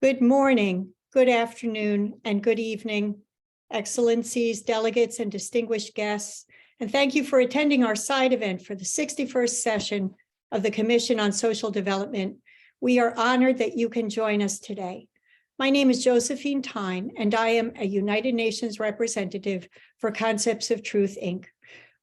Good morning, good afternoon, and good evening, excellencies, delegates, and distinguished guests. And thank you for attending our side event for the 61st session of the Commission on Social Development. We are honored that you can join us today. My name is Josephine Tyne, and I am a United Nations representative for Concepts of Truth, Inc.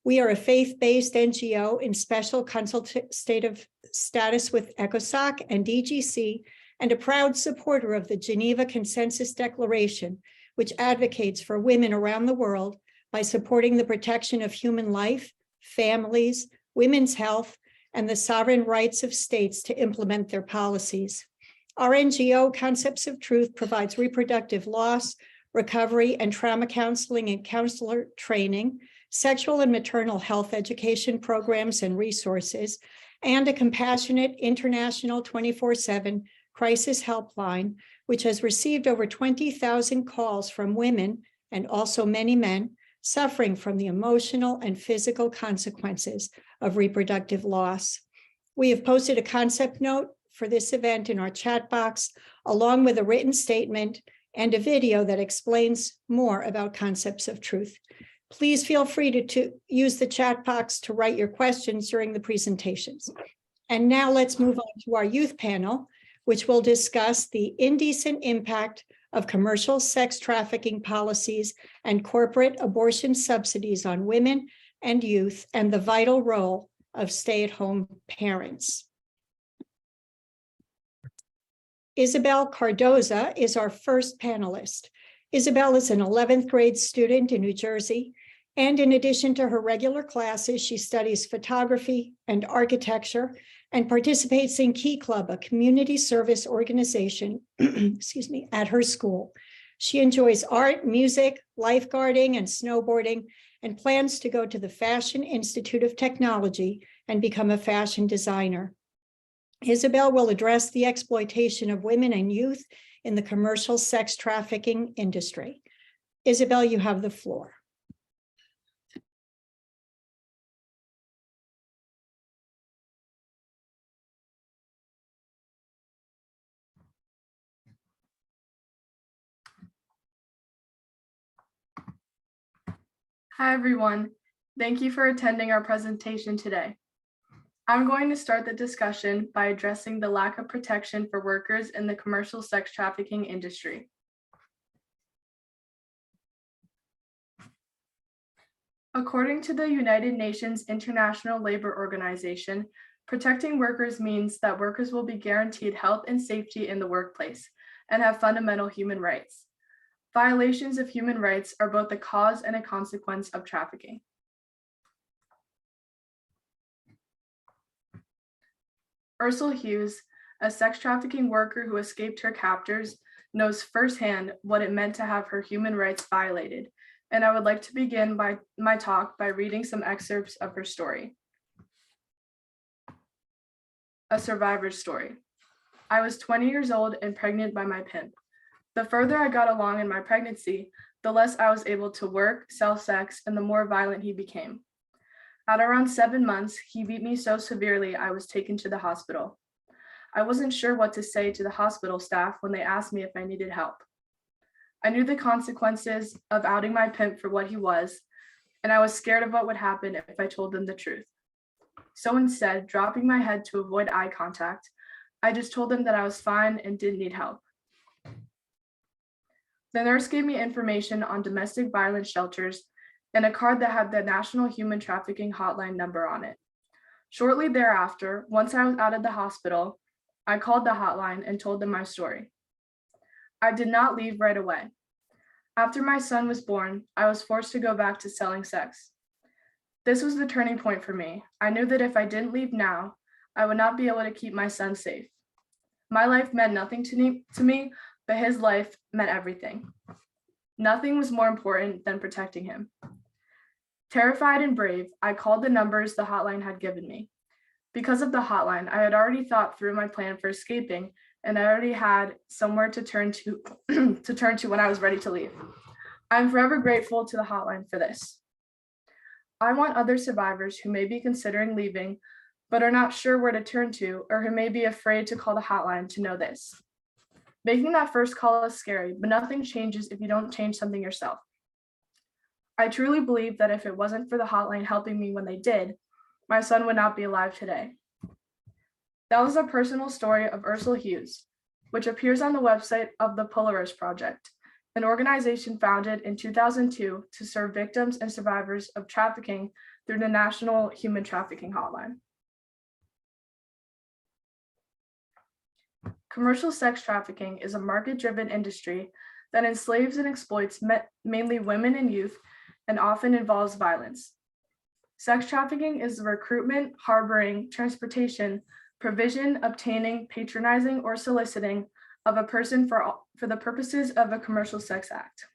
We are a faith-based NGO in special consultative status with ECOSOC and DGC, and a proud supporter of the Geneva Consensus Declaration, which advocates for women around the world by supporting the protection of human life, families, women's health, and the sovereign rights of states to implement their policies. Our NGO, Concepts of Truth, provides reproductive loss, recovery, and trauma counseling and counselor training, sexual and maternal health education programs and resources, and a compassionate international 24/7 crisis helpline, which has received over 20,000 calls from women and also many men suffering from the emotional and physical consequences of reproductive loss. We have posted a concept note for this event in our chat box, along with a written statement and a video that explains more about Concepts of Truth. Please feel free to use the chat box to write your questions during the presentations. And now let's move on to our youth panel, which will discuss the indecent impact of commercial sex trafficking policies and corporate abortion subsidies on women and youth, and the vital role of stay-at-home parents. Isabel Cardoza is our first panelist. Isabel is an 11th grade student in New Jersey, and in addition to her regular classes, she studies photography and architecture and participates in Key Club, a community service organization, at her school. She enjoys art, music, lifeguarding, and snowboarding, and plans to go to the Fashion Institute of Technology and become a fashion designer. Isabel will address the exploitation of women and youth in the commercial sex trafficking industry. Isabel, you have the floor. Hi, everyone. Thank you for attending our presentation today. I'm going to start the discussion by addressing the lack of protection for workers in the commercial sex trafficking industry. According to the United Nations International Labor Organization, protecting workers means that workers will be guaranteed health and safety in the workplace and have fundamental human rights. Violations of human rights are both a cause and a consequence of trafficking. Ursula Hughes, a sex trafficking worker who escaped her captors, knows firsthand what it meant to have her human rights violated, and I would like to begin my talk by reading some excerpts of her story. A survivor's story. I was 20 years old and pregnant by my pimp. The further I got along in my pregnancy, the less I was able to work, sell sex, and the more violent he became. At around 7 months, he beat me so severely I was taken to the hospital. I wasn't sure what to say to the hospital staff when they asked me if I needed help. I knew the consequences of outing my pimp for what he was, and I was scared of what would happen if I told them the truth. So instead, dropping my head to avoid eye contact, I just told them that I was fine and didn't need help. The nurse gave me information on domestic violence shelters and a card that had the National Human Trafficking Hotline number on it. Shortly thereafter, once I was out of the hospital, I called the hotline and told them my story. I did not leave right away. After my son was born, I was forced to go back to selling sex. This was the turning point for me. I knew that if I didn't leave now, I would not be able to keep my son safe. My life meant nothing to me, but his life meant everything. Nothing was more important than protecting him. Terrified and brave, I called the numbers the hotline had given me. Because of the hotline, I had already thought through my plan for escaping, and I already had somewhere to turn to when I was ready to leave. I'm forever grateful to the hotline for this. I want other survivors who may be considering leaving, but are not sure where to turn to, or who may be afraid to call the hotline to know this. Making that first call is scary, but nothing changes if you don't change something yourself. I truly believe that if it wasn't for the hotline helping me when they did, my son would not be alive today. That was a personal story of Ursula Hughes, which appears on the website of the Polaris Project, an organization founded in 2002 to serve victims and survivors of trafficking through the National Human Trafficking Hotline. Commercial sex trafficking is a market-driven industry that enslaves and exploits mainly women and youth and often involves violence. Sex trafficking is the recruitment, harboring, transportation, provision, obtaining, patronizing, or soliciting of a person for the purposes of a commercial sex act.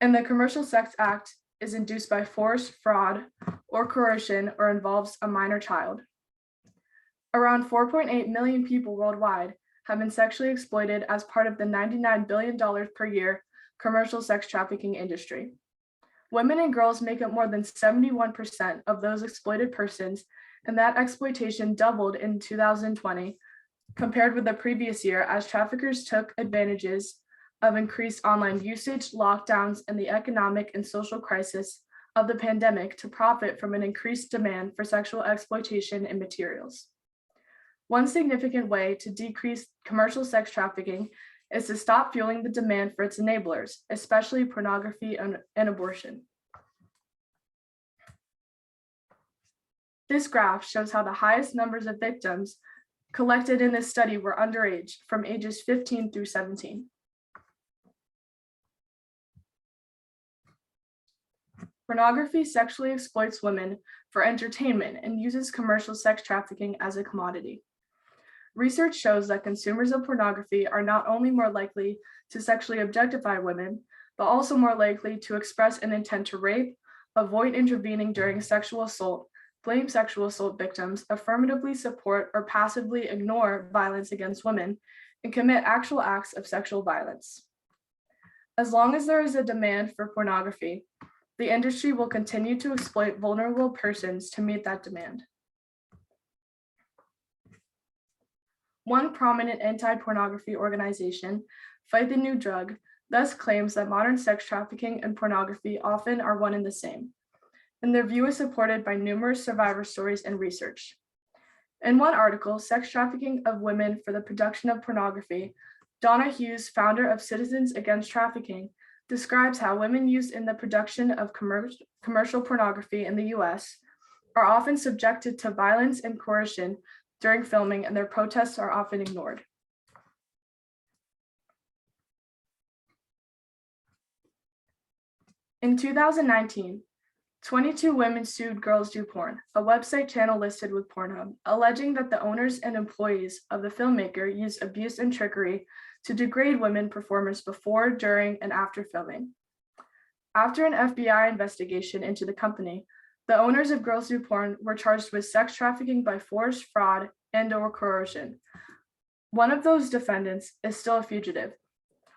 And the commercial sex act is induced by force, fraud, or coercion, or involves a minor child. Around 4.8 million people worldwide have been sexually exploited as part of the $99 billion per year commercial sex trafficking industry. Women and girls make up more than 71% of those exploited persons, and that exploitation doubled in 2020 compared with the previous year as traffickers took advantages of increased online usage, lockdowns, and the economic and social crisis of the pandemic to profit from an increased demand for sexual exploitation and materials. One significant way to decrease commercial sex trafficking is to stop fueling the demand for its enablers, especially pornography and abortion. This graph shows how the highest numbers of victims collected in this study were underage, from ages 15 through 17. Pornography sexually exploits women for entertainment and uses commercial sex trafficking as a commodity. Research shows that consumers of pornography are not only more likely to sexually objectify women, but also more likely to express an intent to rape, avoid intervening during sexual assault, blame sexual assault victims, affirmatively support or passively ignore violence against women, and commit actual acts of sexual violence. As long as there is a demand for pornography, the industry will continue to exploit vulnerable persons to meet that demand. One prominent anti-pornography organization, Fight the New Drug, thus claims that modern sex trafficking and pornography often are one and the same, and their view is supported by numerous survivor stories and research. In one article, Sex Trafficking of Women for the Production of Pornography, Donna Hughes, founder of Citizens Against Trafficking, describes how women used in the production of commercial pornography in the US are often subjected to violence and coercion during filming, and their protests are often ignored. In 2019, 22 women sued Girls Do Porn, a website channel listed with Pornhub, alleging that the owners and employees of the filmmaker used abuse and trickery to degrade women performers before, during, and after filming. After an FBI investigation into the company, the owners of Girls Do Porn were charged with sex trafficking by force, fraud, and/or coercion. One of those defendants is still a fugitive.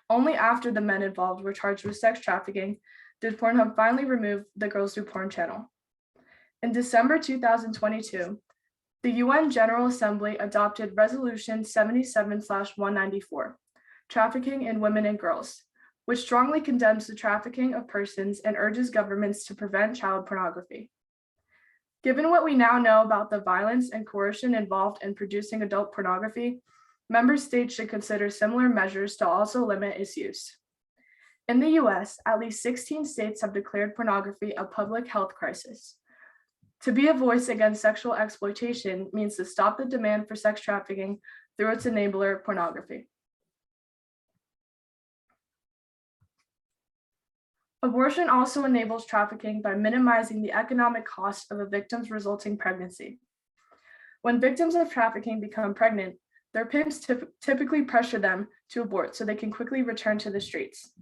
Only after the men involved were charged with sex trafficking did Pornhub finally remove the Girls Do Porn channel. In December 2022, the UN General Assembly adopted Resolution 77/194, Trafficking in Women and Girls, which strongly condemns the trafficking of persons and urges governments to prevent child pornography. Given what we now know about the violence and coercion involved in producing adult pornography, member states should consider similar measures to also limit its use. In the US, at least 16 states have declared pornography a public health crisis. To be a voice against sexual exploitation means to stop the demand for sex trafficking through its enabler, pornography. Abortion also enables trafficking by minimizing the economic cost of a victim's resulting pregnancy. When victims of trafficking become pregnant, their pimps typically pressure them to abort so they can quickly return to the streets.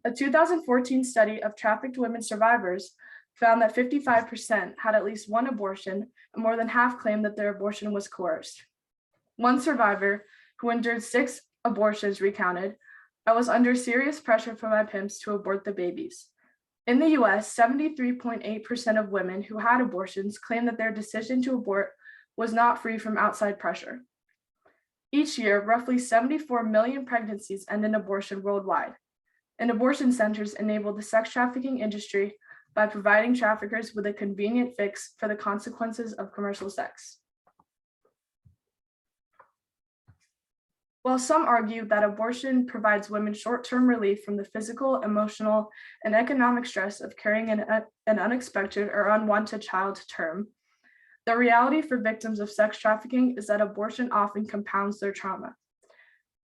A 2014 study of trafficked women survivors found that 55% had at least one abortion, and more than half claimed that their abortion was coerced. One survivor, who endured 6 abortions, recounted, "I was under serious pressure from my pimps to abort the babies." In the US, 73.8% of women who had abortions claimed that their decision to abort was not free from outside pressure. Each year, roughly 74 million pregnancies end in abortion worldwide, and abortion centers enable the sex trafficking industry by providing traffickers with a convenient fix for the consequences of commercial sex. While some argue that abortion provides women short-term relief from the physical, emotional, and economic stress of carrying an unexpected or unwanted child to term, the reality for victims of sex trafficking is that abortion often compounds their trauma.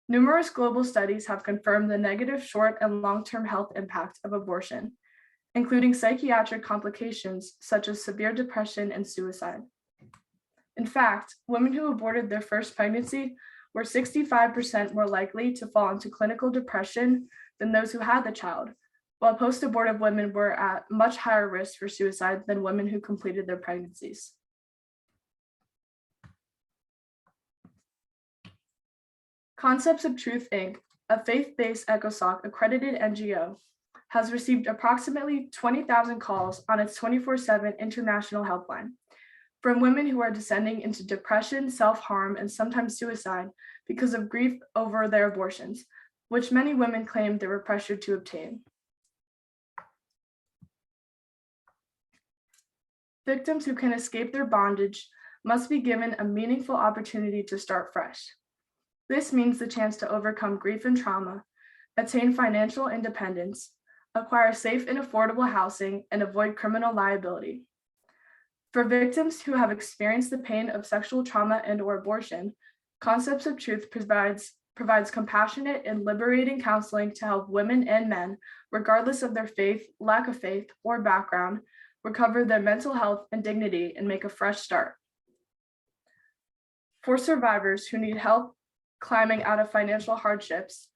Numerous global studies have confirmed the negative short and long-term health impact of abortion, including psychiatric complications such as severe depression and suicide. In fact, women who aborted their first pregnancy were 65% more likely to fall into clinical depression than those who had the child, while post-abortive women were at much higher risk for suicide than women who completed their pregnancies. Concepts of Truth, Inc., a faith-based ECOSOC-accredited NGO, has received approximately 20,000 calls on its 24/7 international helpline from women who are descending into depression, self-harm, and sometimes suicide because of grief over their abortions, which many women claim they were pressured to obtain. Victims who can escape their bondage must be given a meaningful opportunity to start fresh. This means the chance to overcome grief and trauma, attain financial independence, acquire safe and affordable housing, and avoid criminal liability. For victims who have experienced the pain of sexual trauma and/or abortion, Concepts of Truth provides compassionate and liberating counseling to help women and men, regardless of their faith, lack of faith, or background, recover their mental health and dignity and make a fresh start. For survivors who need help climbing out of financial hardships,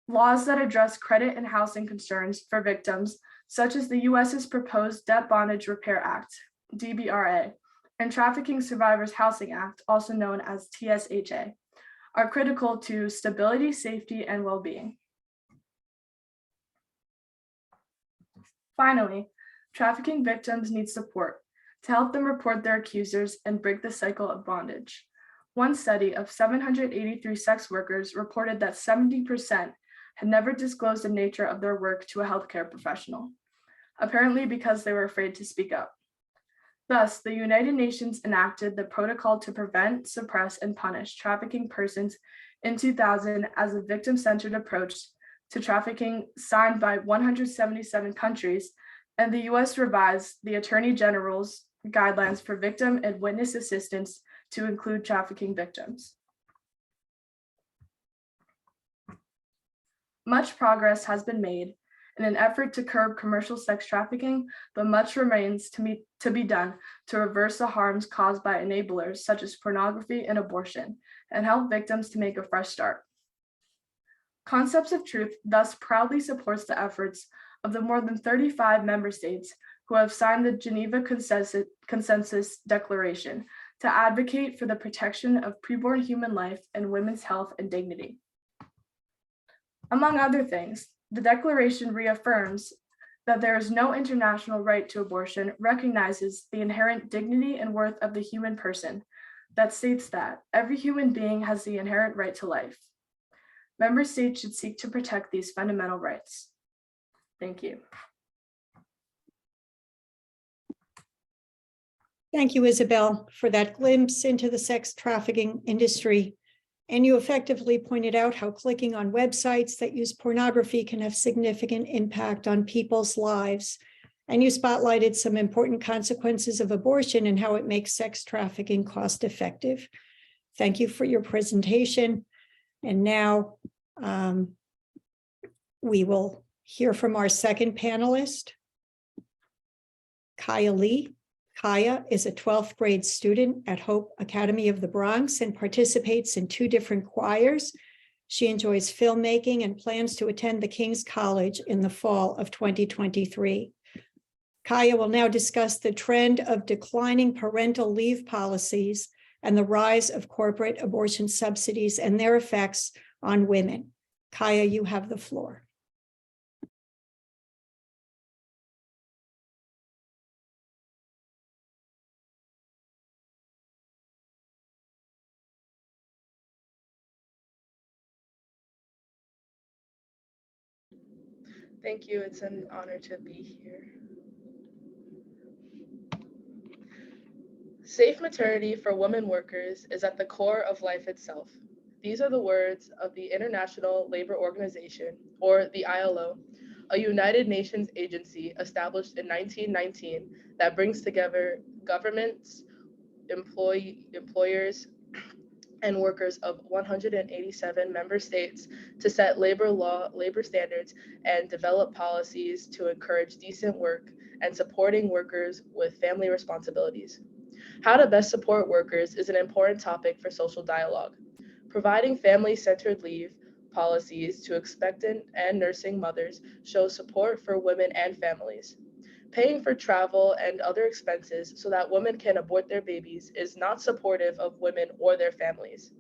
laws that address credit and housing concerns for victims, such as the U.S.'s proposed Debt Bondage Repair Act, DBRA, and Trafficking Survivors Housing Act, also known as TSHA, are critical to stability, safety, and well-being. Finally, trafficking victims need support to help them report their accusers and break the cycle of bondage. One study of 783 sex workers reported that 70% had never disclosed the nature of their work to a healthcare professional, apparently because they were afraid to speak up. Thus, the United Nations enacted the Protocol to Prevent, Suppress, and Punish Trafficking Persons in 2000 as a victim-centered approach to trafficking, signed by 177 countries, and the US revised the Attorney General's guidelines for victim and witness assistance to include trafficking victims. Much progress has been made in an effort to curb commercial sex trafficking, but much remains to be done to reverse the harms caused by enablers such as pornography and abortion, and help victims to make a fresh start. Concepts of Truth thus proudly supports the efforts of the more than 35 member states who have signed the Geneva Consensus Declaration to advocate for the protection of preborn human life and women's health and dignity. Among other things, the Declaration reaffirms that there is no international right to abortion, recognizes the inherent dignity and worth of the human person, that states that every human being has the inherent right to life. Member states should seek to protect these fundamental rights. Thank you. Thank you, Isabel, for that glimpse into the sex trafficking industry. And you effectively pointed out how clicking on websites that use pornography can have significant impact on people's lives. And you spotlighted some important consequences of abortion and how it makes sex trafficking cost effective. Thank you for your presentation. And now we will hear from our second panelist, Kaya Lee. Kaya is a 12th grade student at Hope Academy of the Bronx and participates in 2 different choirs. She enjoys filmmaking and plans to attend the King's College in the fall of 2023. Kaya will now discuss the trend of declining parental leave policies and the rise of corporate abortion subsidies and their effects on women. Kaya, you have the floor. Thank you. It's an honor to be here. Safe maternity for women workers is at the core of life itself. These are the words of the International Labor Organization, or the ILO, a United Nations agency established in 1919 that brings together governments, employers, and workers of 187 member states to set labor standards, and develop policies to encourage decent work and supporting workers with family responsibilities. How to best support workers is an important topic for social dialogue. Providing family-centered leave policies to expectant and nursing mothers shows support for women and families. Paying for travel and other expenses so that women can abort their babies is not supportive of women or their families.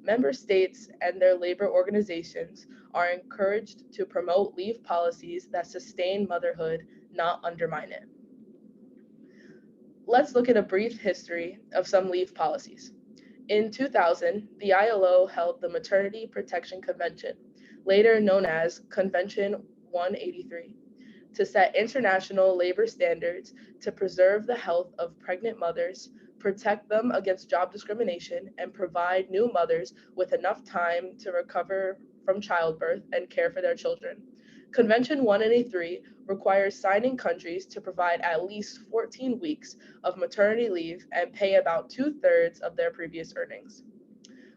Member states and their labor organizations are encouraged to promote leave policies that sustain motherhood, not undermine it. Let's look at a brief history of some leave policies. In 2000, the ILO held the Maternity Protection Convention, later known as Convention 183, to set international labor standards to preserve the health of pregnant mothers, protect them against job discrimination, and provide new mothers with enough time to recover from childbirth and care for their children. Convention 183 requires signing countries to provide at least 14 weeks of maternity leave and pay about 2/3 of their previous earnings.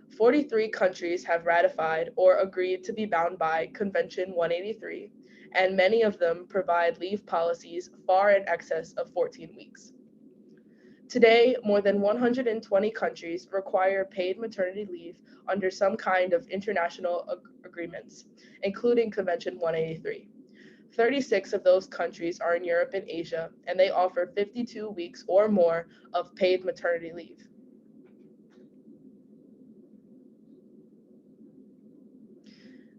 43 countries have ratified or agreed to be bound by Convention 183, and many of them provide leave policies far in excess of 14 weeks. Today, more than 120 countries require paid maternity leave under some kind of international agreements, including Convention 183. 36 of those countries are in Europe and Asia, and they offer 52 weeks or more of paid maternity leave.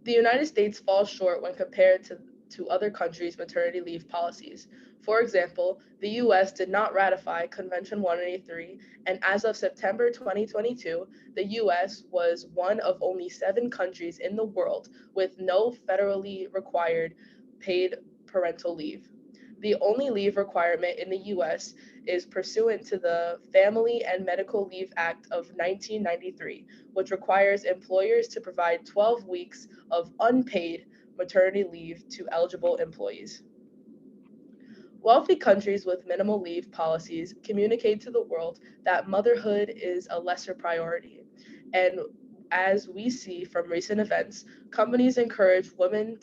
The United States falls short when compared to other countries' maternity leave policies. For example, the US did not ratify Convention 183, and as of September 2022, the US was one of only 7 countries in the world with no federally required paid parental leave. The only leave requirement in the US is pursuant to the Family and Medical Leave Act of 1993, which requires employers to provide 12 weeks of unpaid maternity leave to eligible employees. Wealthy countries with minimal leave policies communicate to the world that motherhood is a lesser priority. And as we see from recent events, companies encourage women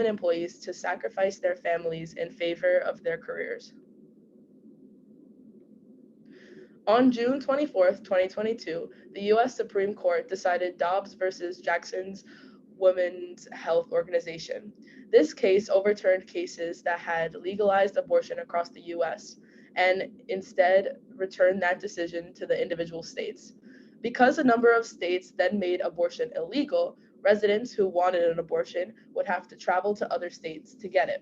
employees to sacrifice their families in favor of their careers. On June 24th, 2022, the U.S. Supreme Court decided Dobbs versus Jackson's Women's Health Organization. This case overturned cases that had legalized abortion across the U.S. and instead returned that decision to the individual states. Because a number of states then made abortion illegal, residents who wanted an abortion would have to travel to other states to get it.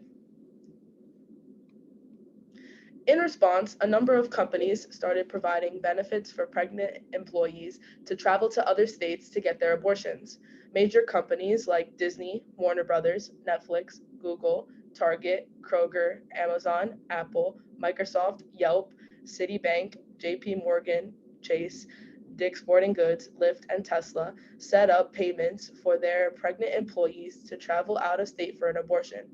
In response, a number of companies started providing benefits for pregnant employees to travel to other states to get their abortions. Major companies like Disney, Warner Brothers, Netflix, Google, Target, Kroger, Amazon, Apple, Microsoft, Yelp, Citibank, JP Morgan, Chase, Dick's Sporting Goods, Lyft, and Tesla set up payments for their pregnant employees to travel out of state for an abortion.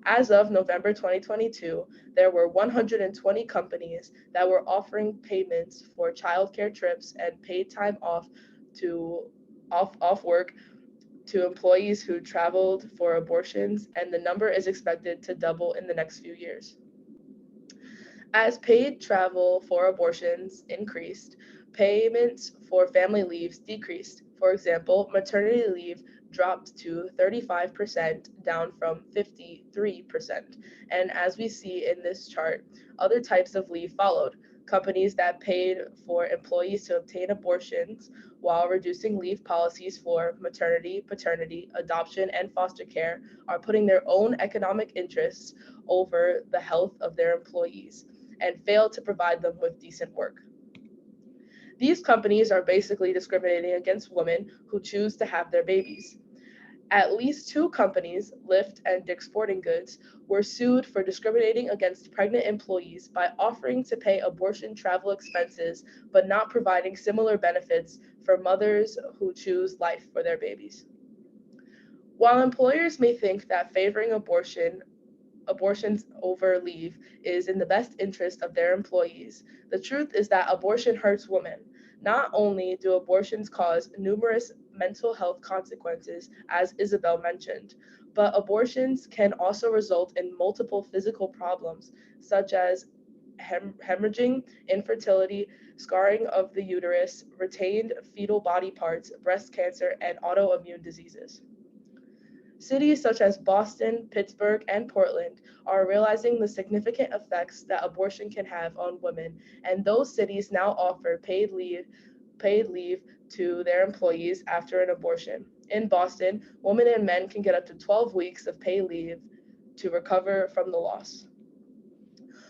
As of November 2022, there were 120 companies that were offering payments for childcare trips and paid time off work to employees who traveled for abortions, and the number is expected to double in the next few years. As paid travel for abortions increased, payments for family leaves decreased. For example, maternity leave dropped to 35%, down from 53%. And as we see in this chart, other types of leave followed. Companies that paid for employees to obtain abortions while reducing leave policies for maternity, paternity, adoption, and foster care are putting their own economic interests over the health of their employees and fail to provide them with decent work. These companies are basically discriminating against women who choose to have their babies. At least 2 companies, Lyft and Dick's Sporting Goods, were sued for discriminating against pregnant employees by offering to pay abortion travel expenses but not providing similar benefits for mothers who choose life for their babies. While employers may think that favoring abortions over leave is in the best interest of their employees, the truth is that abortion hurts women. Not only do abortions cause numerous mental health consequences, as Isabel mentioned, but abortions can also result in multiple physical problems, such as hemorrhaging, infertility, scarring of the uterus, retained fetal body parts, breast cancer, and autoimmune diseases. Cities such as Boston, Pittsburgh, and Portland are realizing the significant effects that abortion can have on women, and those cities now offer paid leave to their employees after an abortion. In Boston, women and men can get up to 12 weeks of paid leave to recover from the loss.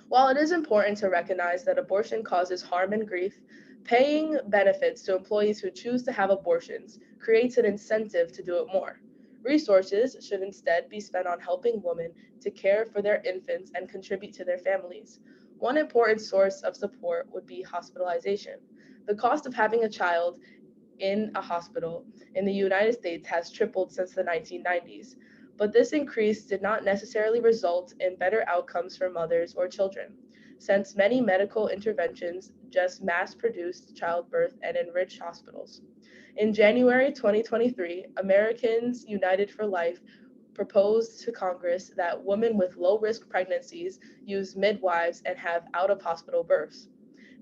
While it is important to recognize that abortion causes harm and grief, paying benefits to employees who choose to have abortions creates an incentive to do it more. Resources should instead be spent on helping women to care for their infants and contribute to their families. One important source of support would be hospitalization. The cost of having a child in a hospital in the United States has tripled since the 1990s, but this increase did not necessarily result in better outcomes for mothers or children, since many medical interventions just mass-produced childbirth and enriched hospitals. In January 2023, Americans United for Life proposed to Congress that women with low-risk pregnancies use midwives and have out-of-hospital births.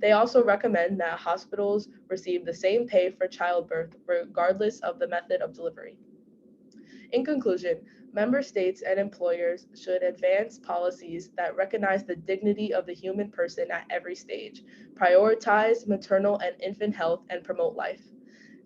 They also recommend that hospitals receive the same pay for childbirth regardless of the method of delivery. In conclusion, member states and employers should advance policies that recognize the dignity of the human person at every stage, prioritize maternal and infant health, and promote life.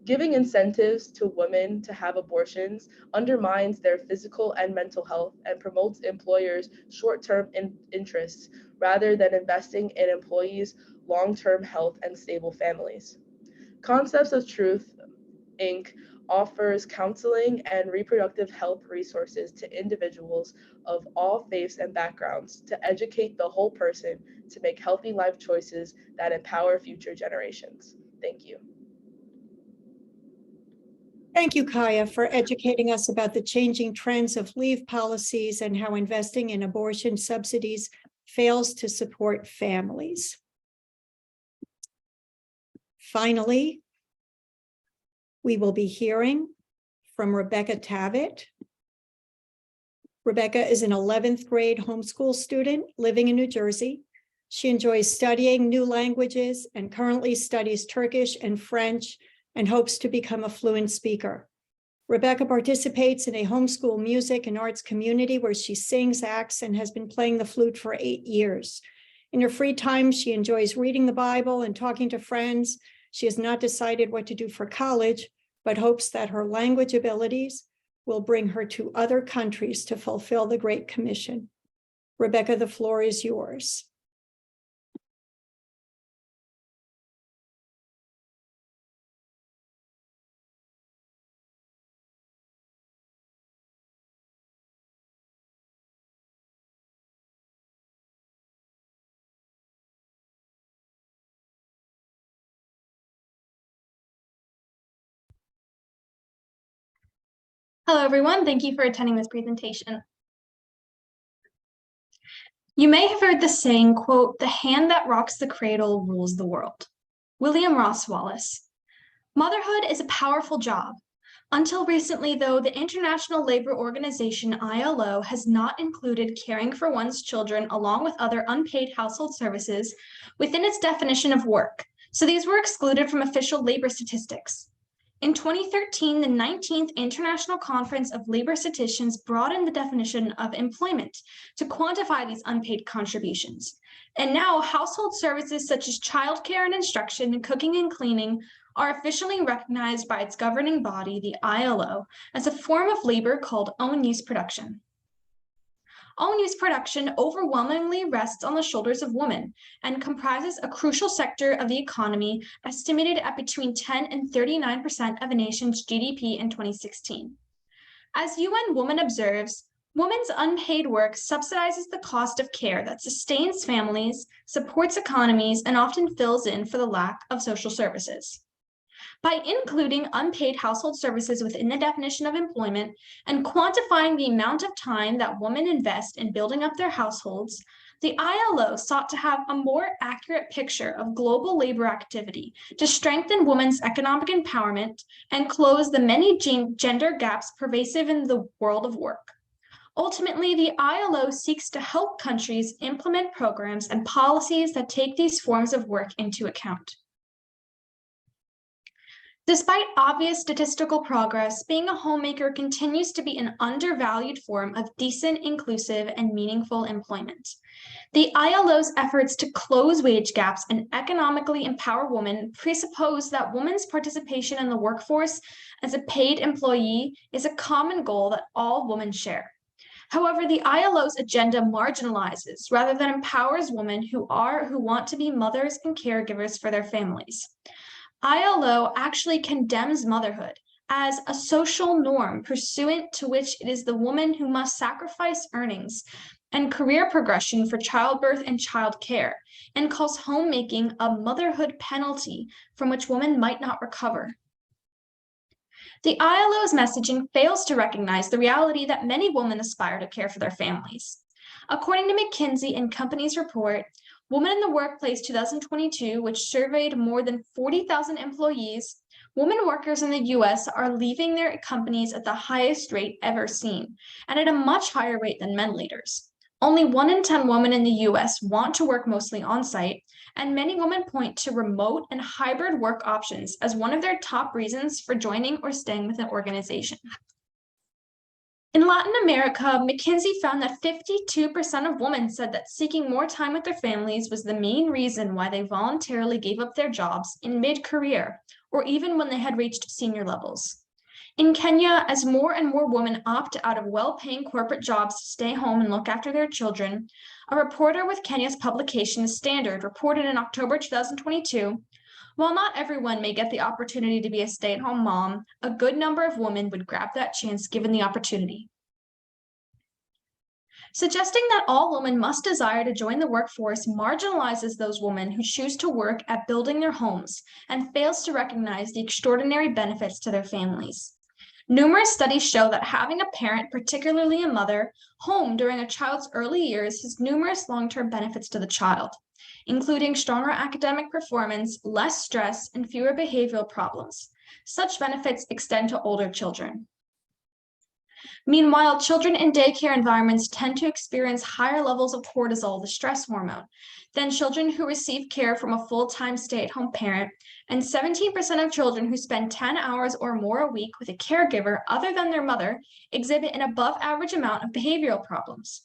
Giving incentives to women to have abortions undermines their physical and mental health and promotes employers' short-term interests rather than investing in employees' long-term health and stable families. Concepts of Truth, Inc. offers counseling and reproductive health resources to individuals of all faiths and backgrounds to educate the whole person to make healthy life choices that empower future generations. Thank you. Thank you, Kaya, for educating us about the changing trends of leave policies and how investing in abortion subsidies fails to support families. Finally, we will be hearing from Rebecca Tavitt. Rebecca is an 11th grade homeschool student living in New Jersey. She enjoys studying new languages and currently studies Turkish and French and hopes to become a fluent speaker. Rebecca participates in a homeschool music and arts community where she sings, acts, and has been playing the flute for 8 years. In her free time, she enjoys reading the Bible and talking to friends. She has not decided what to do for college, but hopes that her language abilities will bring her to other countries to fulfill the Great Commission. Rebecca, the floor is yours. Hello, everyone. Thank you for attending this presentation. You may have heard the saying, quote, "The hand that rocks the cradle rules the world." William Ross Wallace. Motherhood is a powerful job. Until recently, though, the International Labor Organization, ILO, has not included caring for one's children along with other unpaid household services within its definition of work, so these were excluded from official labor statistics. In 2013, the 19th International Conference of Labor Statisticians broadened the definition of employment to quantify these unpaid contributions. And now household services such as childcare and instruction, cooking and cleaning are officially recognized by its governing body, the ILO, as a form of labor called own-use production. Own-use production overwhelmingly rests on the shoulders of women and comprises a crucial sector of the economy estimated at between 10 and 39% of a nation's GDP in 2016. As UN Women observes, women's unpaid work subsidizes the cost of care that sustains families, supports economies, and often fills in for the lack of social services. By including unpaid household services within the definition of employment and quantifying the amount of time that women invest in building up their households, the ILO sought to have a more accurate picture of global labor activity to strengthen women's economic empowerment and close the many gender gaps pervasive in the world of work. Ultimately, the ILO seeks to help countries implement programs and policies that take these forms of work into account. Despite obvious statistical progress, being a homemaker continues to be an undervalued form of decent, inclusive, and meaningful employment. The ILO's efforts to close wage gaps and economically empower women presuppose that women's participation in the workforce as a paid employee is a common goal that all women share. However, the ILO's agenda marginalizes rather than empowers women who want to be mothers and caregivers for their families. ILO actually condemns motherhood as a social norm pursuant to which it is the woman who must sacrifice earnings and career progression for childbirth and childcare, and calls homemaking a motherhood penalty from which women might not recover. The ILO's messaging fails to recognize the reality that many women aspire to care for their families. According to McKinsey & Company's report, Women in the Workplace 2022, which surveyed more than 40,000 employees, women workers in the US are leaving their companies at the highest rate ever seen, and at a much higher rate than men leaders. Only 1 in 10 women in the US want to work mostly on-site, and many women point to remote and hybrid work options as one of their top reasons for joining or staying with an organization. In Latin America, McKinsey found that 52% of women said that seeking more time with their families was the main reason why they voluntarily gave up their jobs in mid-career, or even when they had reached senior levels. In Kenya, as more and more women opt out of well-paying corporate jobs to stay home and look after their children, a reporter with Kenya's publication Standard reported in October 2022, while not everyone may get the opportunity to be a stay-at-home mom, a good number of women would grab that chance given the opportunity. Suggesting that all women must desire to join the workforce marginalizes those women who choose to work at building their homes and fails to recognize the extraordinary benefits to their families. Numerous studies show that having a parent, particularly a mother, home during a child's early years has numerous long-term benefits to the child, including stronger academic performance, less stress, and fewer behavioral problems. Such benefits extend to older children. Meanwhile, children in daycare environments tend to experience higher levels of cortisol, the stress hormone, than children who receive care from a full-time stay-at-home parent, and 17% of children who spend 10 hours or more a week with a caregiver other than their mother exhibit an above-average amount of behavioral problems.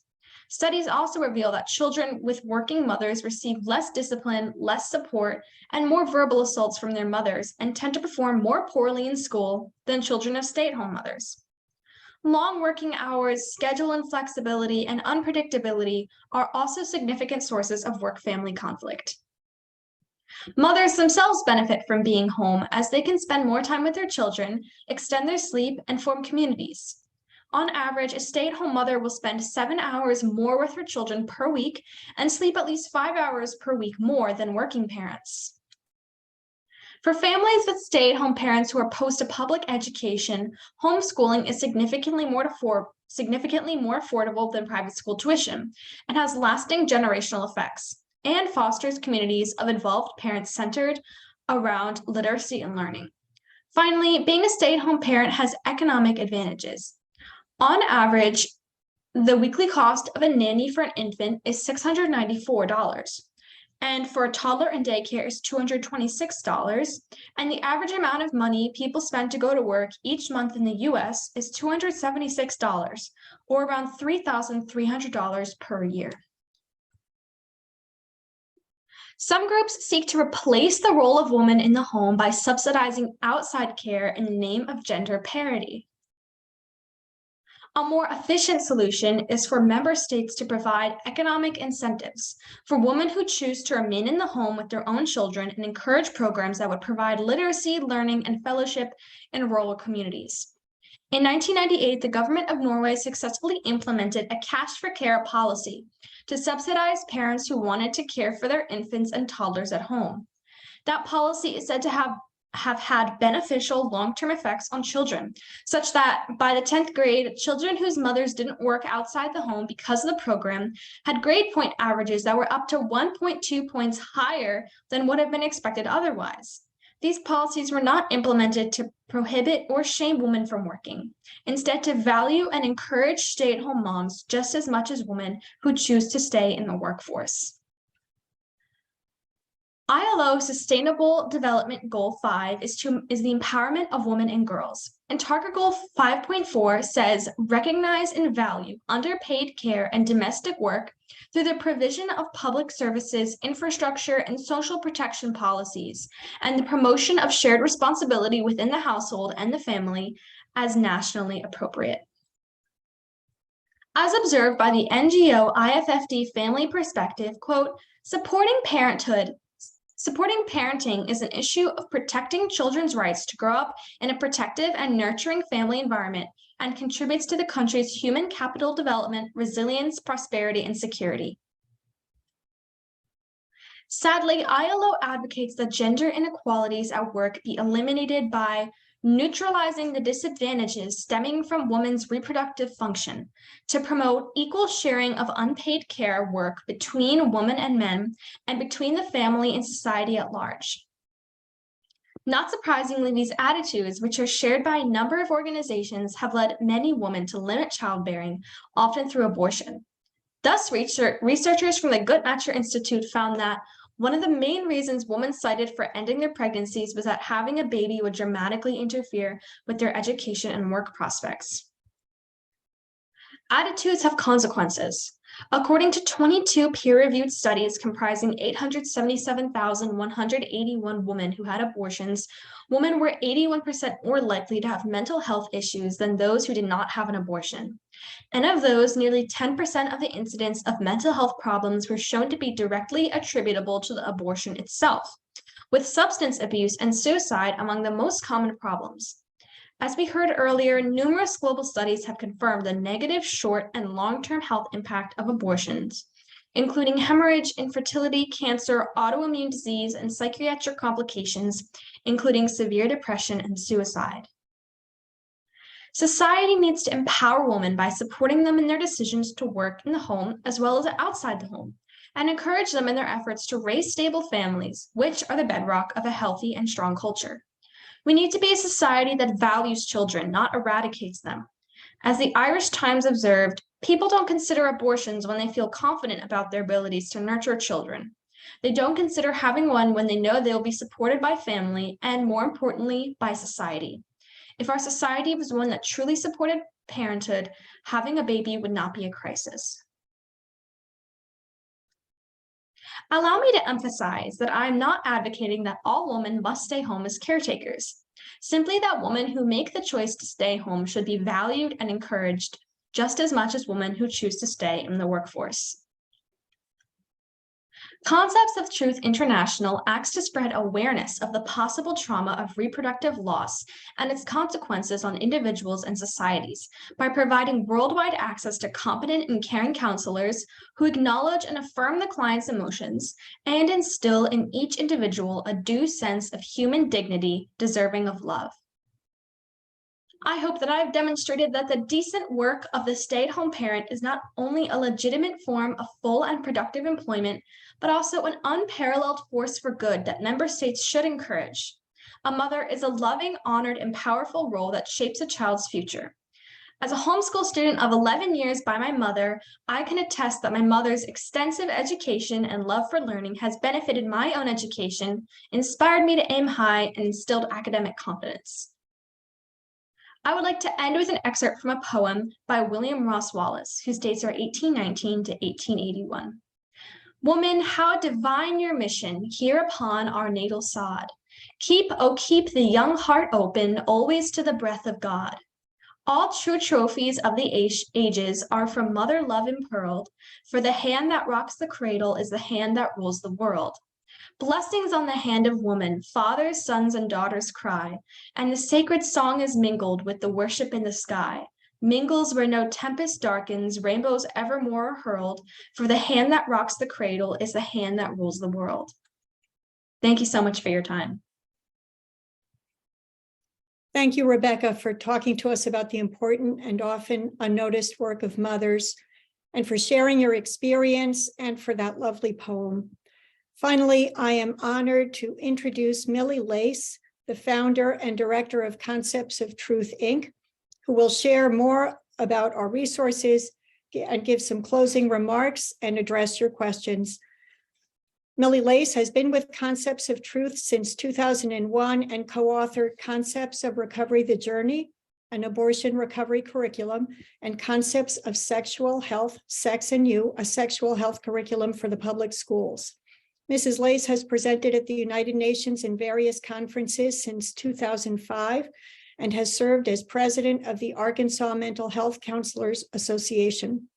Studies also reveal that children with working mothers receive less discipline, less support, and more verbal assaults from their mothers, and tend to perform more poorly in school than children of stay-at-home mothers. Long working hours, schedule inflexibility, and unpredictability are also significant sources of work-family conflict. Mothers themselves benefit from being home as they can spend more time with their children, extend their sleep, and form communities. On average, a stay-at-home mother will spend 7 hours more with her children per week and sleep at least 5 hours per week more than working parents. For families with stay-at-home parents who are post a public education, homeschooling is significantly more affordable than private school tuition and has lasting generational effects, and fosters communities of involved parents centered around literacy and learning. Finally, being a stay-at-home parent has economic advantages. On average, the weekly cost of a nanny for an infant is $694. And for a toddler in daycare is $226, and the average amount of money people spend to go to work each month in the US is $276, or around $3,300 per year. Some groups seek to replace the role of women in the home by subsidizing outside care in the name of gender parity. A more efficient solution is for member states to provide economic incentives for women who choose to remain in the home with their own children and encourage programs that would provide literacy, learning, and fellowship in rural communities. In 1998, the government of Norway successfully implemented a cash for care policy to subsidize parents who wanted to care for their infants and toddlers at home. That policy is said to have had beneficial long-term effects on children, such that by the 10th grade, children whose mothers didn't work outside the home because of the program had grade point averages that were up to 1.2 points higher than would have been expected otherwise. These policies were not implemented to prohibit or shame women from working, instead to value and encourage stay-at-home moms just as much as women who choose to stay in the workforce. ILO Sustainable Development Goal 5 is the empowerment of women and girls. And Target Goal 5.4 says, recognize and value underpaid care and domestic work through the provision of public services, infrastructure, and social protection policies, and the promotion of shared responsibility within the household and the family as nationally appropriate. As observed by the NGO IFFD Family Perspective, quote, supporting parenting is an issue of protecting children's rights to grow up in a protective and nurturing family environment and contributes to the country's human capital development, resilience, prosperity, and security. Sadly, ILO advocates that gender inequalities at work be eliminated by neutralizing the disadvantages stemming from women's reproductive function, to promote equal sharing of unpaid care work between women and men, and between the family and society at large. Not surprisingly, these attitudes, which are shared by a number of organizations, have led many women to limit childbearing, often through abortion. Thus, researchers from the Guttmacher Institute found that one of the main reasons women cited for ending their pregnancies was that having a baby would dramatically interfere with their education and work prospects. Attitudes have consequences. According to 22 peer-reviewed studies comprising 877,181 women who had abortions, women were 81% more likely to have mental health issues than those who did not have an abortion. And of those, nearly 10% of the incidence of mental health problems were shown to be directly attributable to the abortion itself, with substance abuse and suicide among the most common problems. As we heard earlier, numerous global studies have confirmed the negative short and long-term health impact of abortions, including hemorrhage, infertility, cancer, autoimmune disease, and psychiatric complications, including severe depression and suicide. Society needs to empower women by supporting them in their decisions to work in the home as well as outside the home, and encourage them in their efforts to raise stable families, which are the bedrock of a healthy and strong culture. We need to be a society that values children, not eradicates them. As the Irish Times observed, people don't consider abortions when they feel confident about their abilities to nurture children. They don't consider having one when they know they will be supported by family and, more importantly, by society. If our society was one that truly supported parenthood, having a baby would not be a crisis. Allow me to emphasize that I am not advocating that all women must stay home as caretakers, simply that women who make the choice to stay home should be valued and encouraged just as much as women who choose to stay in the workforce. Concepts of Truth International acts to spread awareness of the possible trauma of reproductive loss and its consequences on individuals and societies by providing worldwide access to competent and caring counselors who acknowledge and affirm the client's emotions and instill in each individual a due sense of human dignity deserving of love. I hope that I have demonstrated that the decent work of the stay-at-home parent is not only a legitimate form of full and productive employment, but also an unparalleled force for good that member states should encourage. A mother is a loving, honored, and powerful role that shapes a child's future. As a homeschool student of 11 years by my mother, I can attest that my mother's extensive education and love for learning has benefited my own education, inspired me to aim high, and instilled academic confidence. I would like to end with an excerpt from a poem by William Ross Wallace, whose dates are 1819 to 1881. Woman, how divine your mission here upon our natal sod. Keep, oh keep the young heart open, always to the breath of God. All true trophies of the ages are from mother love impearled, for the hand that rocks the cradle is the hand that rules the world. Blessings on the hand of woman, fathers, sons, and daughters cry, and the sacred song is mingled with the worship in the sky. Mingles where no tempest darkens, rainbows evermore are hurled, for the hand that rocks the cradle is the hand that rules the world. Thank you so much for your time. Thank you, Rebecca, for talking to us about the important and often unnoticed work of mothers, and for sharing your experience, and for that lovely poem. Finally, I am honored to introduce Millie Lace, the founder and director of Concepts of Truth, Inc., who will share more about our resources and give some closing remarks and address your questions. Millie Lace has been with Concepts of Truth since 2001 and co-authored Concepts of Recovery, the Journey, an abortion recovery curriculum, and Concepts of Sexual Health, Sex and You, a sexual health curriculum for the public schools. Mrs. Lace has presented at the United Nations in various conferences since 2005 and has served as president of the Arkansas Mental Health Counselors Association.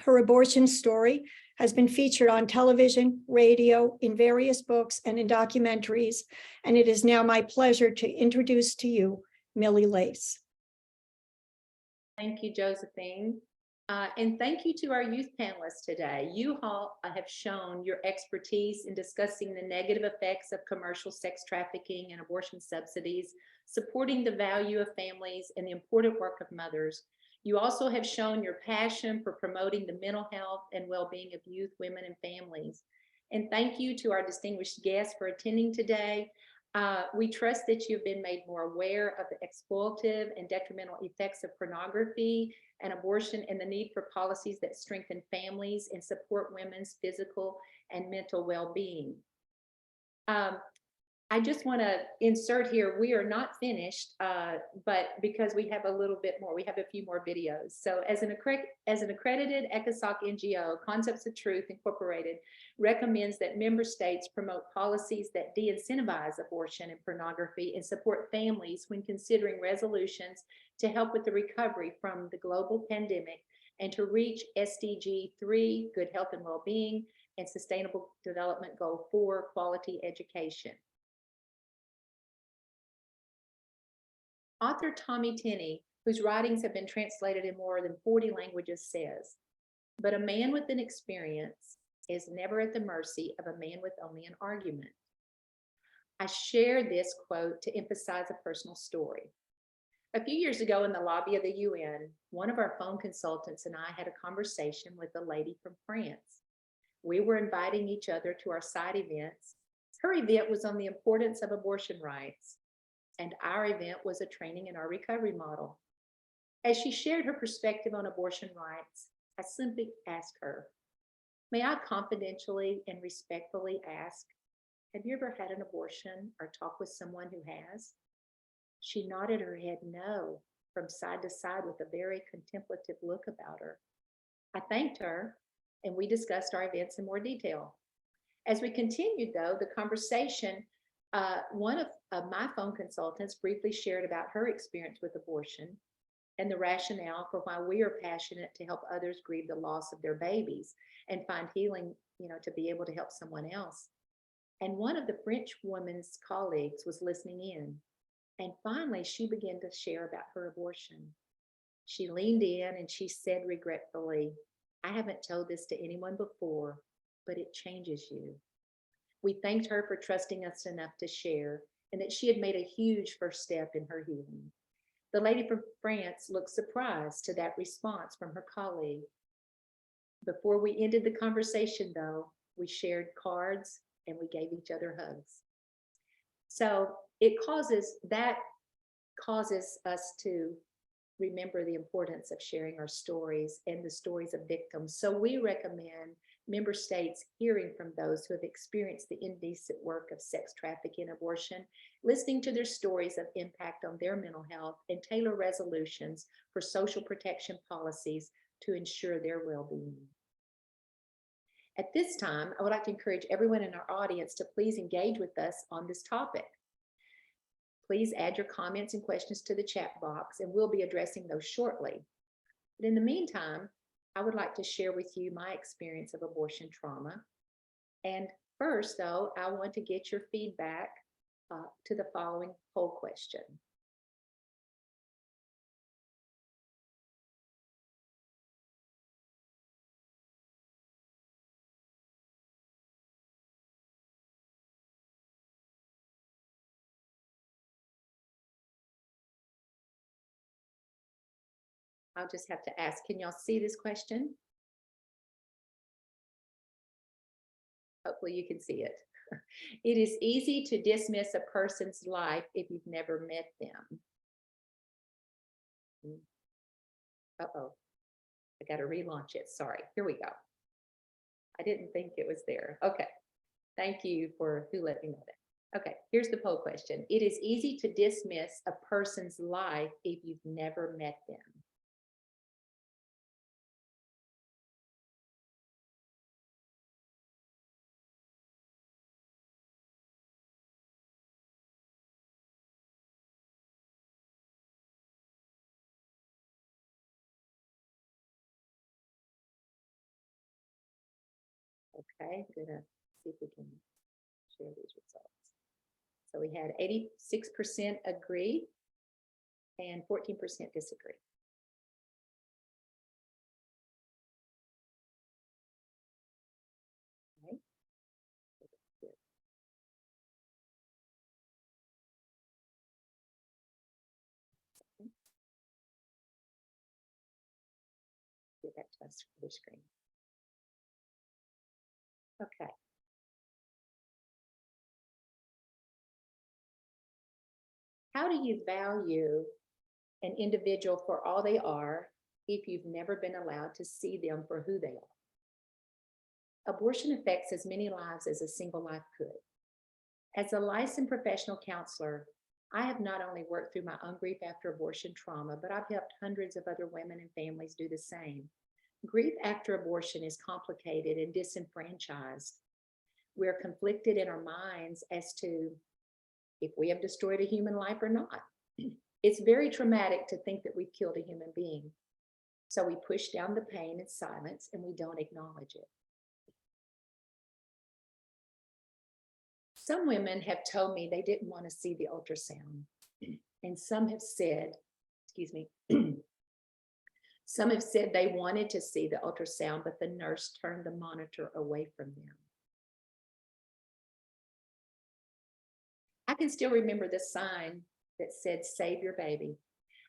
Her abortion story has been featured on television, radio, in various books, and in documentaries, and it is now my pleasure to introduce to you Millie Lace. Thank you, Josephine. And thank you to our youth panelists today. You all have shown your expertise in discussing the negative effects of commercial sex trafficking and abortion subsidies, supporting the value of families and the important work of mothers. You also have shown your passion for promoting the mental health and well-being of youth, women, and families. And thank you to our distinguished guests for attending today. We trust that you've been made more aware of the exploitative and detrimental effects of pornography and abortion, and the need for policies that strengthen families and support women's physical and mental well-being. I just want to insert here, we are not finished, but because we have a little bit more, we have a few more videos. So as an accredited ECOSOC NGO, Concepts of Truth Incorporated recommends that member states promote policies that de-incentivize abortion and pornography and support families when considering resolutions to help with the recovery from the global pandemic and to reach SDG 3, good health and well-being, and Sustainable Development Goal 4, quality education. Author Tommy Tenney, whose writings have been translated in more than 40 languages, says, "But a man with an experience is never at the mercy of a man with only an argument." I share this quote to emphasize a personal story. A few years ago in the lobby of the UN, one of our phone consultants and I had a conversation with a lady from France. We were inviting each other to our side events. Her event was on the importance of abortion rights, and our event was a training in our recovery model. As she shared her perspective on abortion rights, I simply asked her, "May I confidentially and respectfully ask, have you ever had an abortion or talked with someone who has?" She nodded her head no, from side to side with a very contemplative look about her. I thanked her, and we discussed our events in more detail. As we continued, though, the conversation, one of my phone consultants briefly shared about her experience with abortion and the rationale for why we are passionate to help others grieve the loss of their babies and find healing, to be able to help someone else. And one of the French woman's colleagues was listening in. And finally, she began to share about her abortion. She leaned in and she said regretfully, "I haven't told this to anyone before, but it changes you." We thanked her for trusting us enough to share, and that she had made a huge first step in her healing. The lady from France looked surprised to that response from her colleague. Before we ended the conversation, though, we shared cards and we gave each other hugs. So it causes us to remember the importance of sharing our stories and the stories of victims. So we recommend member states hearing from those who have experienced the indecent work of sex trafficking and abortion, listening to their stories of impact on their mental health, and tailor resolutions for social protection policies to ensure their well-being. At this time, I would like to encourage everyone in our audience to please engage with us on this topic. Please add your comments and questions to the chat box, and we'll be addressing those shortly. But in the meantime, I would like to share with you my experience of abortion trauma. And First, though, I want to get your feedback to the following poll question. I'll just have to ask, can y'all see this question? Hopefully you can see it. It is easy to dismiss a person's life if you've never met them. Uh-oh, I got to relaunch it. Sorry, here we go. I didn't think it was there. Okay, thank you for who let me know that. Okay, here's the poll question. It is easy to dismiss a person's life if you've never met them. Okay, I'm gonna see if we can share these results. So we had 86% agree and 14% disagree. Okay. Get back to us for the screen. Okay. How do you value an individual for all they are if you've never been allowed to see them for who they are? Abortion affects as many lives as a single life could. As a licensed professional counselor, I have not only worked through my own grief after abortion trauma, but I've helped hundreds of other women and families do the same. Grief after abortion is complicated and disenfranchised. We're conflicted in our minds as to if we have destroyed a human life or not. It's very traumatic to think that we've killed a human being. So we push down the pain in silence and we don't acknowledge it. Some women have told me they didn't want to see the ultrasound. And some have said, excuse me, some have said they wanted to see the ultrasound, but the nurse turned the monitor away from them. I can still remember the sign that said, "Save your baby."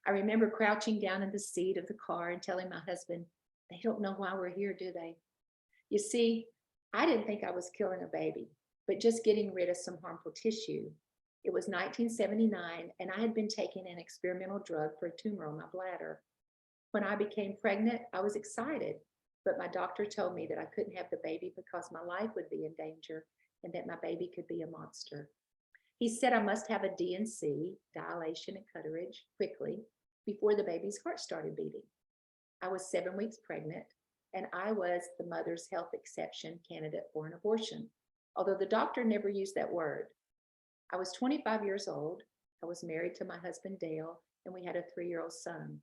I remember crouching down in the seat of the car and telling my husband, "They don't know why we're here, do they?" You see, I didn't think I was killing a baby, but just getting rid of some harmful tissue. It was 1979, and I had been taking an experimental drug for a tumor on my bladder. When I became pregnant, I was excited, but my doctor told me that I couldn't have the baby because my life would be in danger and that my baby could be a monster. He said I must have a DNC, dilation and curettage, quickly before the baby's heart started beating. I was 7 weeks pregnant, and I was the mother's health exception candidate for an abortion, although the doctor never used that word. I was 25 years old. I was married to my husband, Dale, and we had a 3-year-old son.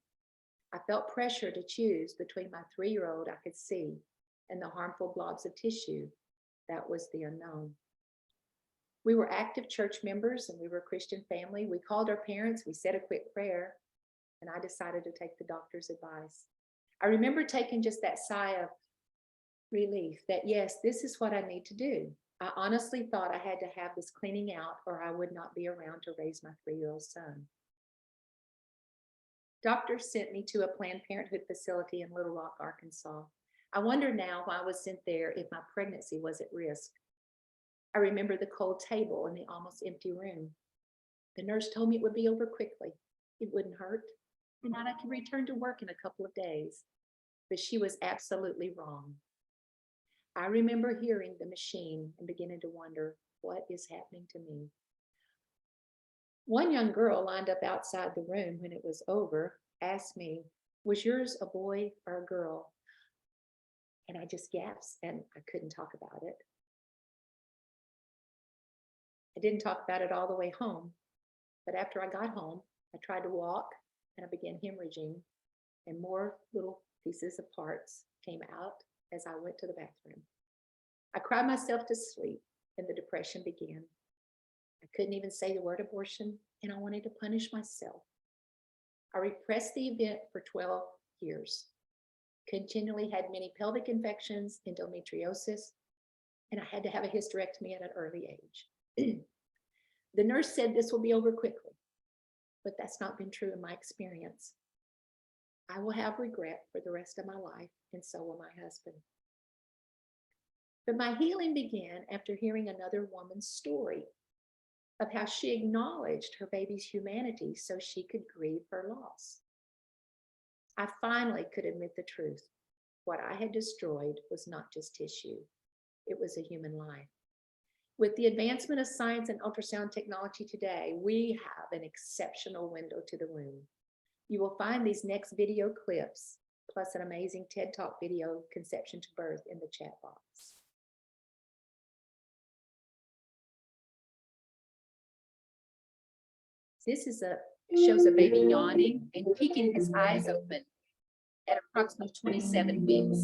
I felt pressure to choose between my 3-year-old I could see and the harmful blobs of tissue. That was the unknown. We were active church members and we were a Christian family. We called our parents, we said a quick prayer, and I decided to take the doctor's advice. I remember taking just that sigh of relief that, yes, this is what I need to do. I honestly thought I had to have this cleaning out or I would not be around to raise my 3-year-old son. Doctors sent me to a Planned Parenthood facility in Little Rock, Arkansas. I wonder now why I was sent there if my pregnancy was at risk. I remember the cold table and the almost empty room. The nurse told me it would be over quickly. It wouldn't hurt, and that I could return to work in a couple of days. But she was absolutely wrong. I remember hearing the machine and beginning to wonder, what is happening to me? One young girl lined up outside the room when it was over, asked me, "Was yours a boy or a girl?" And I just gasped and I couldn't talk about it. I didn't talk about it all the way home, but after I got home, I tried to walk and I began hemorrhaging, and more little pieces of parts came out as I went to the bathroom. I cried myself to sleep, and the depression began. I couldn't even say the word abortion, and I wanted to punish myself. I repressed the event for 12 years, continually had many pelvic infections, endometriosis, and I had to have a hysterectomy at an early age. The nurse said this will be over quickly, but that's not been true in my experience. I will have regret for the rest of my life, and so will my husband. But my healing began after hearing another woman's story of how she acknowledged her baby's humanity so she could grieve her loss. I finally could admit the truth. What I had destroyed was not just tissue, it was a human life. With the advancement of science and ultrasound technology today, we have an exceptional window to the womb. You will find these next video clips, plus an amazing TED Talk video, Conception to Birth, in the chat box. This shows a baby yawning and keeping his eyes open at approximately 27 weeks.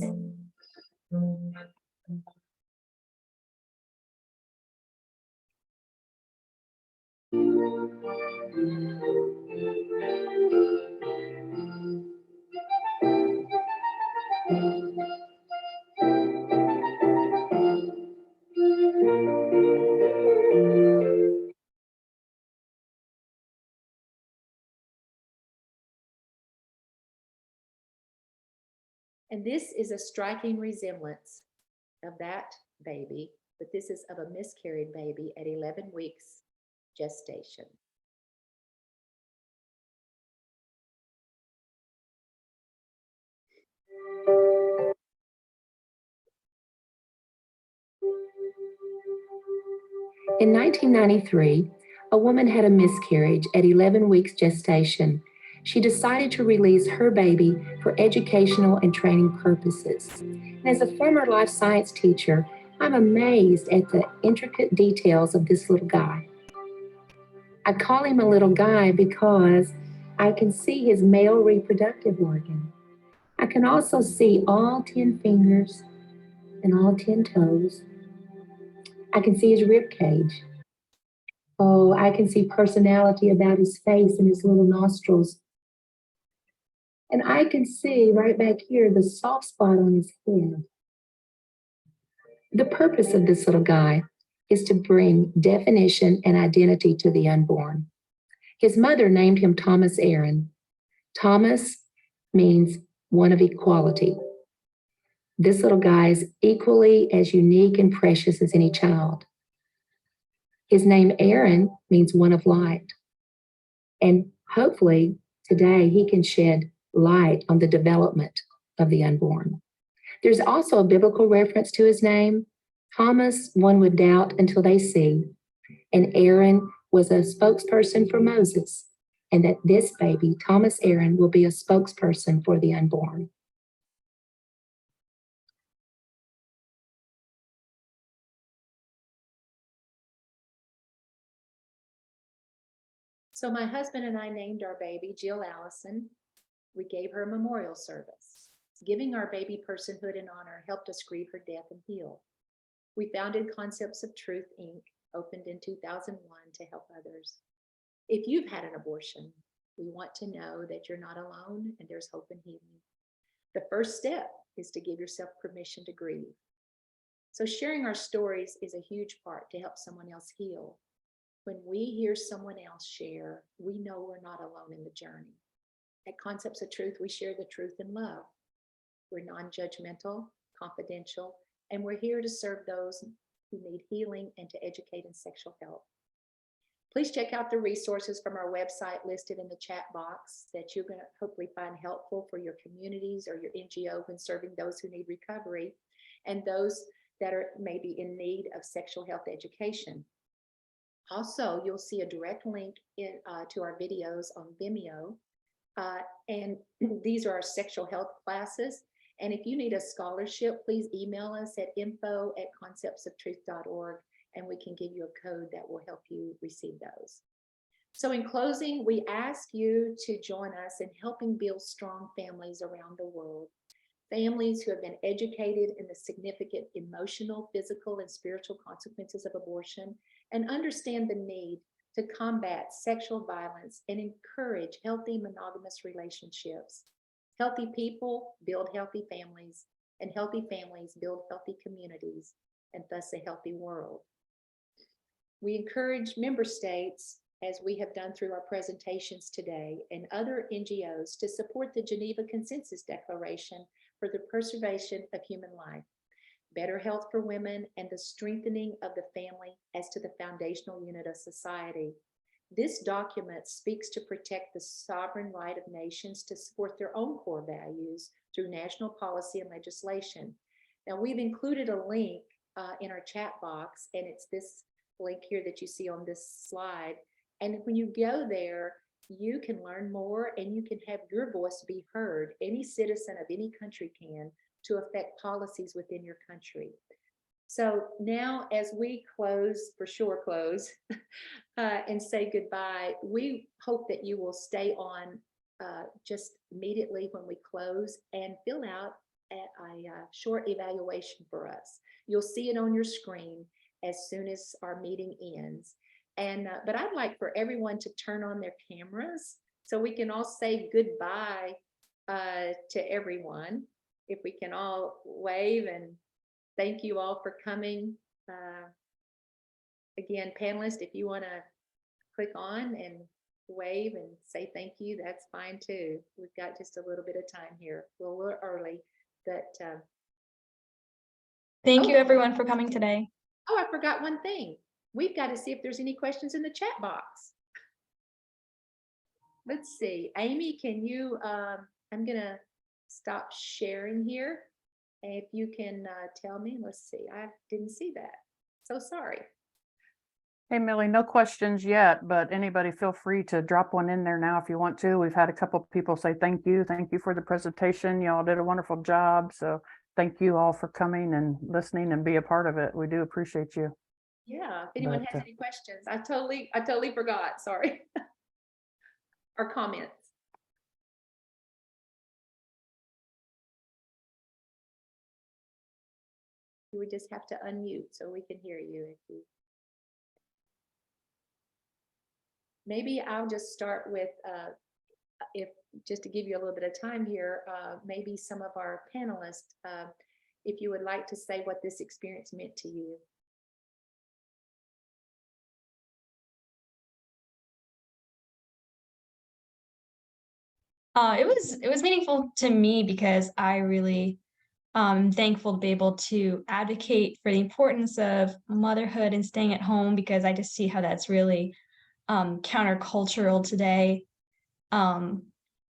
And this is a striking resemblance of that baby, but this is of a miscarried baby at 11 weeks gestation. In 1993, a woman had a miscarriage at 11 weeks gestation. She decided to release her baby for educational and training purposes. And as a former life science teacher, I'm amazed at the intricate details of this little guy. I call him a little guy because I can see his male reproductive organ. I can also see all 10 fingers and all 10 toes. I can see his rib cage. Oh, I can see personality about his face and his little nostrils. And I can see right back here the soft spot on his head. The purpose of this little guy is to bring definition and identity to the unborn. His mother named him Thomas Aaron. Thomas means one of equality. This little guy is equally as unique and precious as any child. His name Aaron means one of light. And hopefully today he can shed light on the development of the unborn. There's also a biblical reference to his name. Thomas, one would doubt until they see. And Aaron was a spokesperson for Moses. And that this baby, Thomas Aaron, will be a spokesperson for the unborn. So my husband and I named our baby Jill Allison. We gave her a memorial service. Giving our baby personhood and honor helped us grieve her death and heal. We founded Concepts of Truth, Inc., opened in 2001 to help others. If you've had an abortion, we want to know that you're not alone and there's hope and healing. The first step is to give yourself permission to grieve. So sharing our stories is a huge part to help someone else heal. When we hear someone else share, we know we're not alone in the journey. At Concepts of Truth, we share the truth in love. We're non-judgmental, confidential, and we're here to serve those who need healing and to educate in sexual health. Please check out the resources from our website listed in the chat box that you're going to hopefully find helpful for your communities or your NGO when serving those who need recovery and those that are maybe in need of sexual health education. Also, you'll see a direct link to our videos on Vimeo. And these are our sexual health classes. And if you need a scholarship, please email us at info@conceptsoftruth.org and we can give you a code that will help you receive those. So in closing, we ask you to join us in helping build strong families around the world. families who have been educated in the significant emotional, physical, and spiritual consequences of abortion, and understand the need to combat sexual violence and encourage healthy monogamous relationships. Healthy people build healthy families, and healthy families build healthy communities, and thus a healthy world. We encourage member states, as we have done through our presentations today, and other NGOs to support the Geneva Consensus Declaration for the preservation of human life, better health for women, and the strengthening of the family as to the foundational unit of society. This document speaks to protect the sovereign right of nations to support their own core values through national policy and legislation. Now, we've included a link in our chat box, and it's this link here that you see on this slide. And when you go there, you can learn more and you can have your voice be heard. Any citizen of any country can, to affect policies within your country. So now, as we close, for sure close, and say goodbye, we hope that you will stay on just immediately when we close and fill out a short evaluation for us. You'll see it on your screen as soon as our meeting ends. And but I'd like for everyone to turn on their cameras so we can all say goodbye to everyone. If we can all wave and thank you all for coming. Again, panelists, if you want to click on and wave and say thank you, that's fine too. We've got just a little bit of time here. We're a little early, but Thank you everyone for coming today. oh, I forgot one thing. We've got to see if there's any questions in the chat box. Let's see. Amy, can you, I'm going to stop sharing here. If you can tell me, let's see. I didn't see that. So sorry. Hey, Millie, no questions yet, but anybody feel free to drop one in there now if you want to. We've had a couple of people say thank you for the presentation. Y'all did a wonderful job. So thank you all for coming and listening and be a part of it. We do appreciate you. Yeah, if anyone But, has any questions, I totally forgot, sorry. Or comments. You would just have to unmute so we can hear you if you. Maybe I'll just start with, if just to give you a little bit of time here, maybe some of our panelists, if you would like to say what this experience meant to you. It was meaningful to me because I really thankful to be able to advocate for the importance of motherhood and staying at home, because I just see how that's really countercultural today,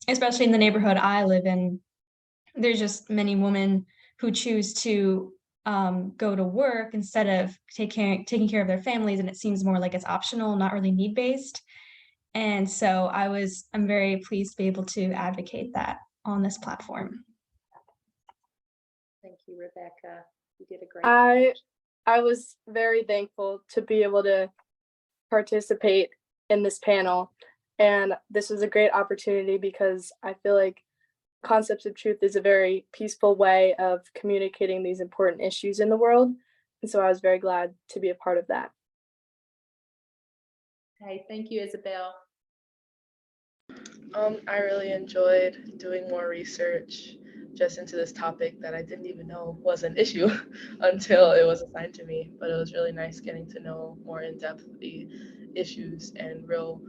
especially in the neighborhood I live in. There's just many women who choose to go to work instead of taking care of their families, and it seems more like it's optional, not really need-based. And so I'm very pleased to be able to advocate that on this platform. Thank you, Rebecca. You did a great job. I was very thankful to be able to participate in this panel. And this was a great opportunity because I feel like Concepts of Truth is a very peaceful way of communicating these important issues in the world. And so I was very glad to be a part of that. Okay, thank you, Isabel. I really enjoyed doing more research just into this topic that I didn't even know was an issue until it was assigned to me. But it was really nice getting to know more in depth the issues and real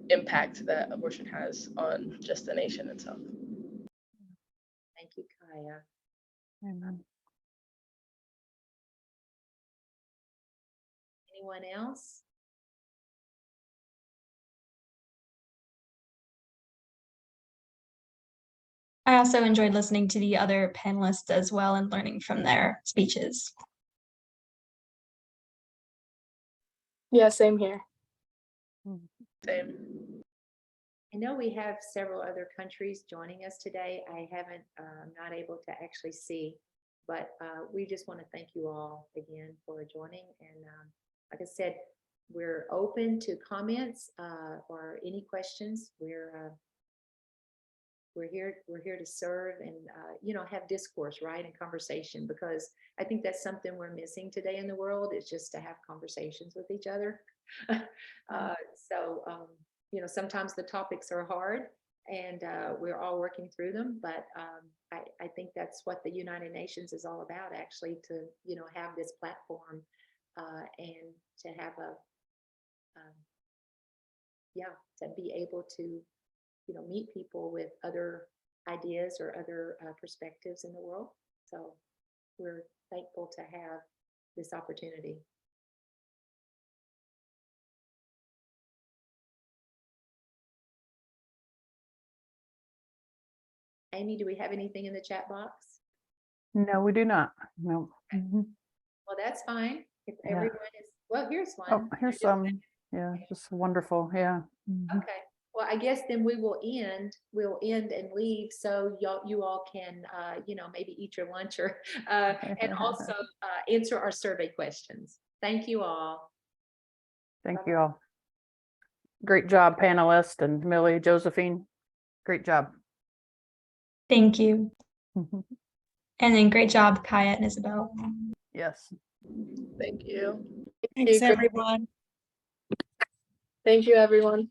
impact that abortion has on just the nation itself. Thank you, Kaya. Amen. Anyone else? I also enjoyed listening to the other panelists as well and learning from their speeches. Yeah, same here. Same. I know we have several other countries joining us today. I haven't, not able to actually see, but we just want to thank you all again for joining. And like I said, we're open to comments or any questions. We're we're here to serve and, have discourse, right? And conversation, because I think that's something we're missing today in the world. It's just to have conversations with each other. Sometimes the topics are hard and we're all working through them, but I think that's what the United Nations is all about, actually, to, have this platform and to have to be able to, meet people with other ideas or other perspectives in the world. So we're thankful to have this opportunity. Amy, do we have anything in the chat box? No, we do not. No. Mhm. Well, that's fine. If Yeah. everyone is, well, here's one. Oh, here's some. Yeah, just wonderful. Yeah. Mhm. Okay. Well, I guess then we'll end and leave, so you all can, maybe eat your lunch or, and also answer our survey questions. Thank you all. Thank you all. Great job, panelists, and Millie, Josephine. Great job. Thank you. Mhm. And then great job, Kaya and Isabel. Yes. Thank you. Thanks, Great. everyone. Thank you, everyone.